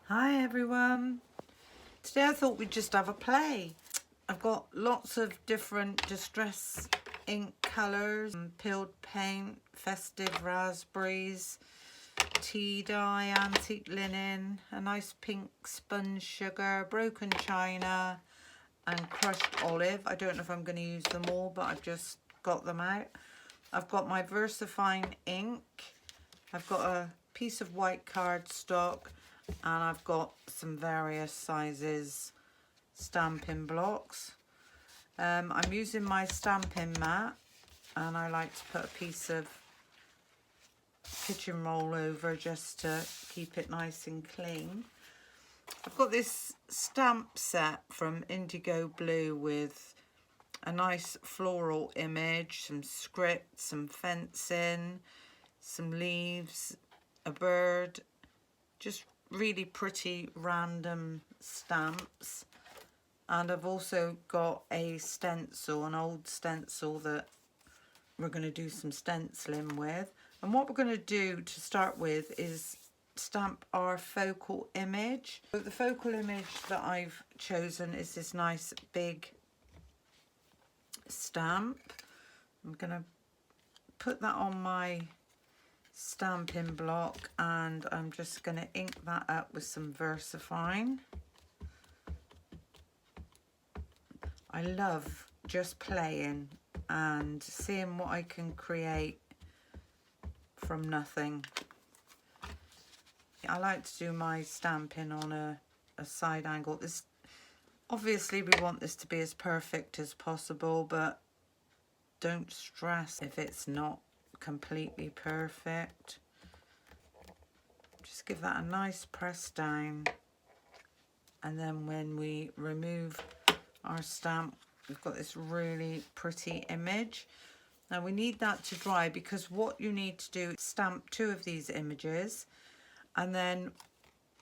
Hi everyone. Today I thought we'd just have a play. I've got lots of different distress ink colours, peeled paint, festive raspberries, tea dye, antique linen, a nice pink sponge sugar, broken china and crushed olive. I don't know if I'm going to use them all, but I've just got them out. I've got my VersaFine ink. I've got a piece of white cardstock, and I've got some various sizes stamping blocks. I'm using my stamping mat, and I like to put a piece of kitchen roll over just to keep it nice and clean. I've got this stamp set from Indigo Blue with a nice floral image, some script, some fencing, some leaves, a bird, just really pretty random stamps. And I've also got a stencil, an old stencil that we're going to do some stenciling with. And what we're going to do to start with is stamp our focal image. So the focal image that I've chosen is this nice big stamp. I'm going to put that on my stamping block, and I'm just going to ink that up with some VersaFine. I love just playing and seeing what I can create from nothing. I like to do my stamping on a side angle. This, obviously we want this to be as perfect as possible, but don't stress if it's not completely perfect. Just give that a nice press down, and then when we remove our stamp, we've got this really pretty image. Now we need that to dry, because what you need to do is stamp two of these images, and then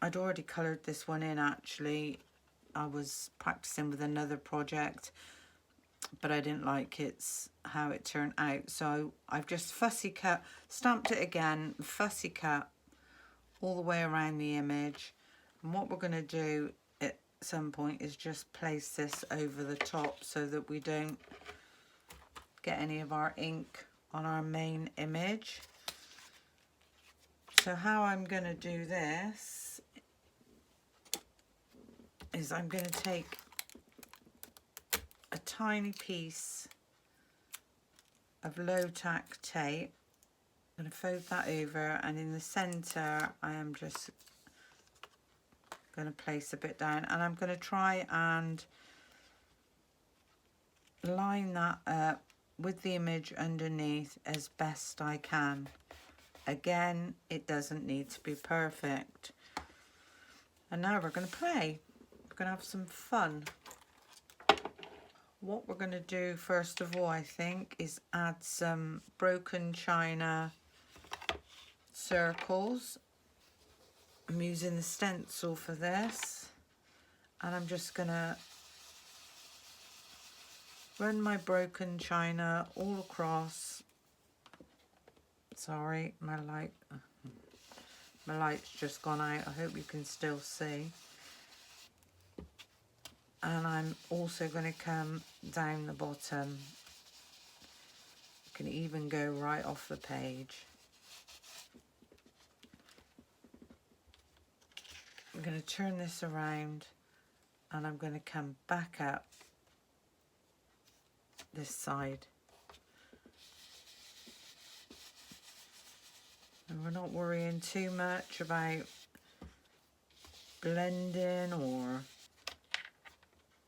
I'd already coloured this one in actually. I was practicing with another project, but I didn't like how it turned out, so I've just fussy cut, stamped it again, fussy cut all the way around the image. And what we're going to do at some point is just place this over the top so that we don't get any of our ink on our main image. So how I'm going to do this is I'm going to take a tiny piece of low tack tape. I'm going to fold that over, and in the center I am just going to place a bit down, and I'm going to try and line that up with the image underneath as best I can. Again, it doesn't need to be perfect. And now we're going to play. We're going to have some fun. What we're going to do first of all, I think, is add some broken china circles. I'm using the stencil for this, and I'm just going to run my broken china all across. Sorry, my light's just gone out. I hope you can still see. And I'm also going to come down the bottom. You can even go right off the page. I'm going to turn this around, and I'm going to come back up this side. And we're not worrying too much about blending or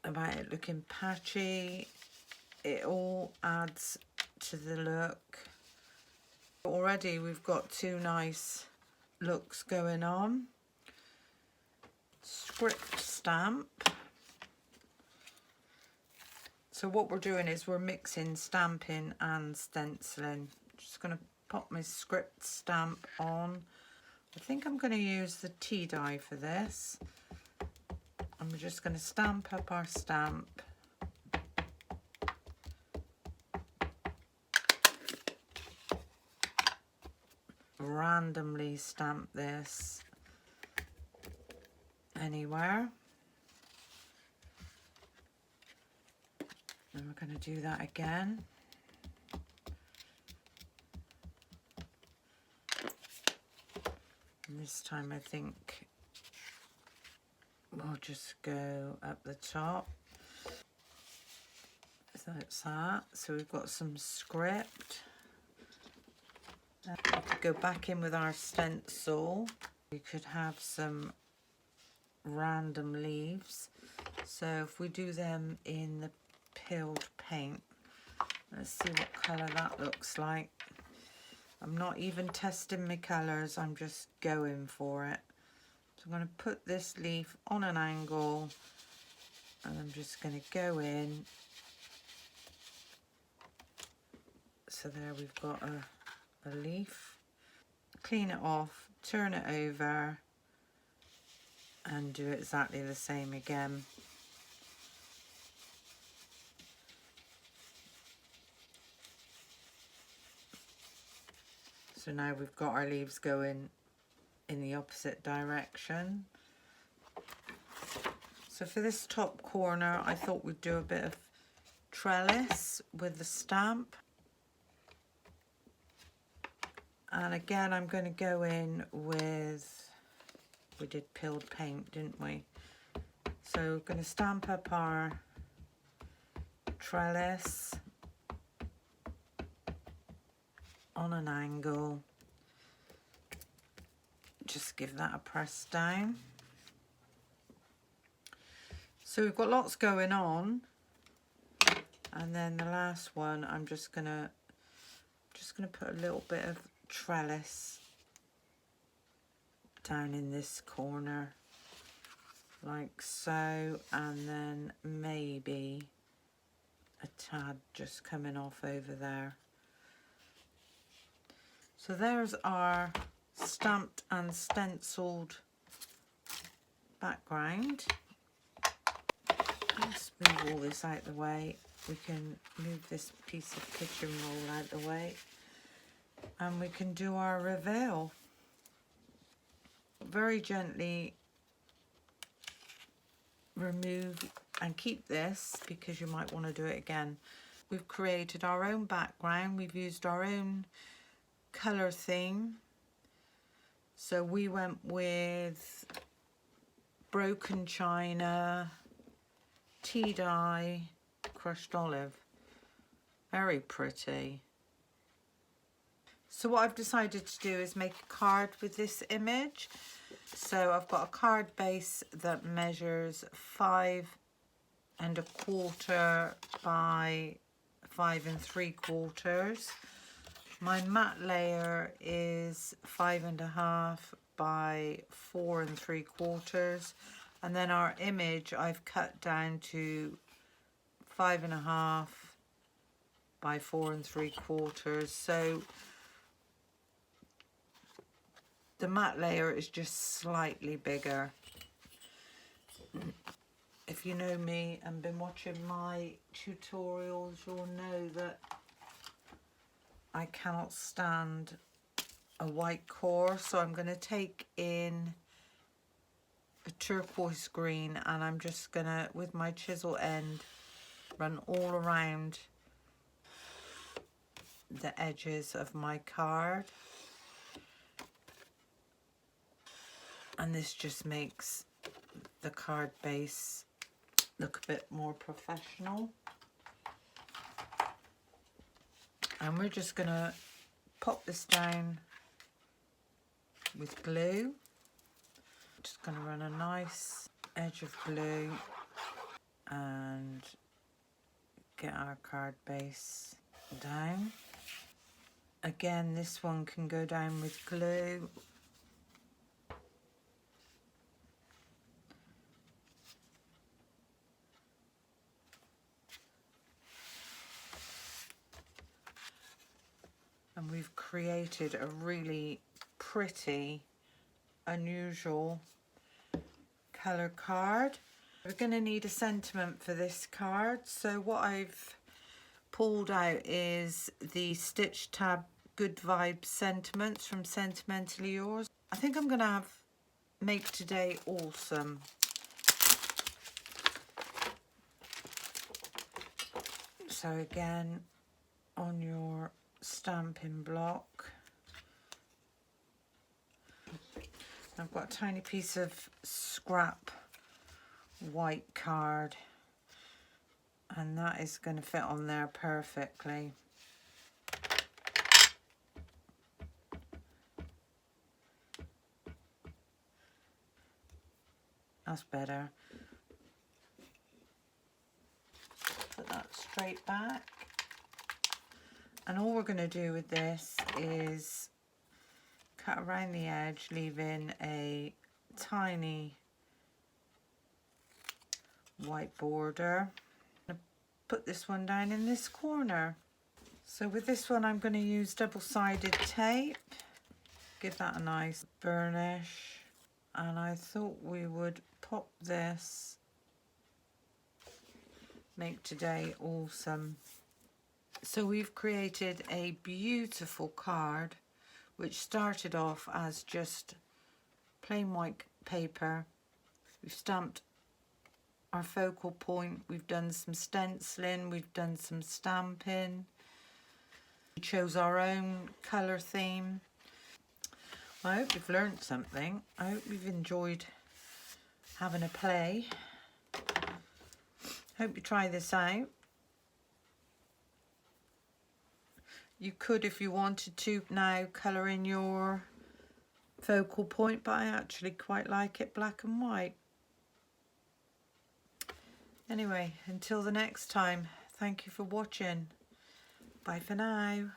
about it looking patchy. It all adds to the look. Already we've got two nice looks going on. Script stamp. So what we're doing is we're mixing stamping and stenciling. Just going to pop my script stamp on. I think I'm going to use the tea dye for this. And we're just going to stamp up our stamp. Randomly stamp this. anywhere. And we're going to do that again. And this time I think we'll just go up the top. So that's that. So we've got some script. We could go back in with our stencil. We could have some random leaves. So if we do them in the peeled paint, let's see what colour that looks like. I'm not even testing my colours, I'm just going for it. So I'm going to put this leaf on an angle and I'm just going to go in. So there we've got a leaf. Clean it off, turn it over and do exactly the same again. So now we've got our leaves going in the opposite direction. So for this top corner, I thought we'd do a bit of trellis with the stamp. And again, I'm going to go in with, we did peeled paint, didn't we? So we're going to stamp up our trellis on an angle. Just give that a press down. So we've got lots going on, and then the last one I'm just gonna put a little bit of trellis down in this corner like so, and then maybe a tad just coming off over there. So there's our stamped and stenciled background. Let's move all this out the way. We can move this piece of kitchen roll out the way and we can do our reveal. Very gently remove and keep this because you might want to do it again. We've created our own background. We've used our own colour theme. So we went with broken china, tea dye, crushed olive. Very pretty. So what I've decided to do is make a card with this image. So I've got a card base that measures 5 1/4 by 5 3/4. My matte layer is 5 1/2 by 4 3/4. And then our image I've cut down to 5 1/2 by 4 3/4. So the matte layer is just slightly bigger. If you know me and been watching my tutorials, you'll know that I cannot stand a white core. So I'm going to take in a turquoise green and I'm just going to, with my chisel end, run all around the edges of my card. And this just makes the card base look a bit more professional. And we're just going to pop this down with glue. Just going to run a nice edge of glue and get our card base down. Again, this one can go down with glue. And we've created a really pretty, unusual colour card. We're going to need a sentiment for this card. So what I've pulled out is the Stitch Tab Good Vibes sentiments from Sentimentally Yours. I think I'm going to have Make Today Awesome. So again, on your stamping block, I've got a tiny piece of scrap white card, and that is going to fit on there perfectly. That's better. Put that straight back. And all we're going to do with this is cut around the edge, leaving a tiny white border. Put this one down in this corner. So with this one I'm going to use double-sided tape. Give that a nice burnish. And I thought we would pop this Make Today Awesome. So we've created a beautiful card which started off as just plain white paper. We've stamped our focal point, we've done some stenciling, we've done some stamping. We chose our own colour theme. I hope you've learned something. I hope you've enjoyed having a play. Hope you try this out. You could, if you wanted to, now colour in your focal point, but I actually quite like it black and white. Anyway, until the next time, thank you for watching. Bye for now.